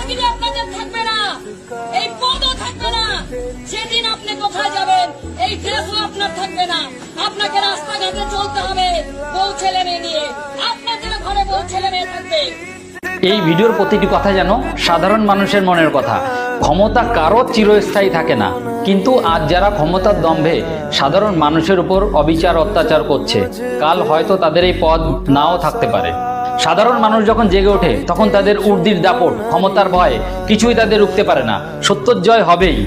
চাকরি আপনাদের থাকবে না, এই পদও থাকবে না। সেদিন আপনি কোথায় যাবেন? এই ড্রেসও আপনার থাকবে না। আপনাকে রাস্তাঘাটে চলতে হবে বউ ছেলে মেয়ে নিয়ে। আপনাদের ঘরে বউ ছেলে মেয়ে থাকবে। এই ভিডিওর প্রতিটি কথা যেন সাধারণ মানুষের মনের কথা। ক্ষমতা কারো চিরস্থায়ী থাকে না, কিন্তু আজ যারা ক্ষমতার দম্ভে সাধারণ মানুষের উপর অবিচার অত্যাচার করছে, কাল হয়তো তাদের এই পদ নাও থাকতে পারে। সাধারণ মানুষ যখন জেগে ওঠে তখন তাদের উর্দির দাপট, ক্ষমতার ভয় কিছুই তাদের রুখতে পারে না। সত্যের জয় হবেই।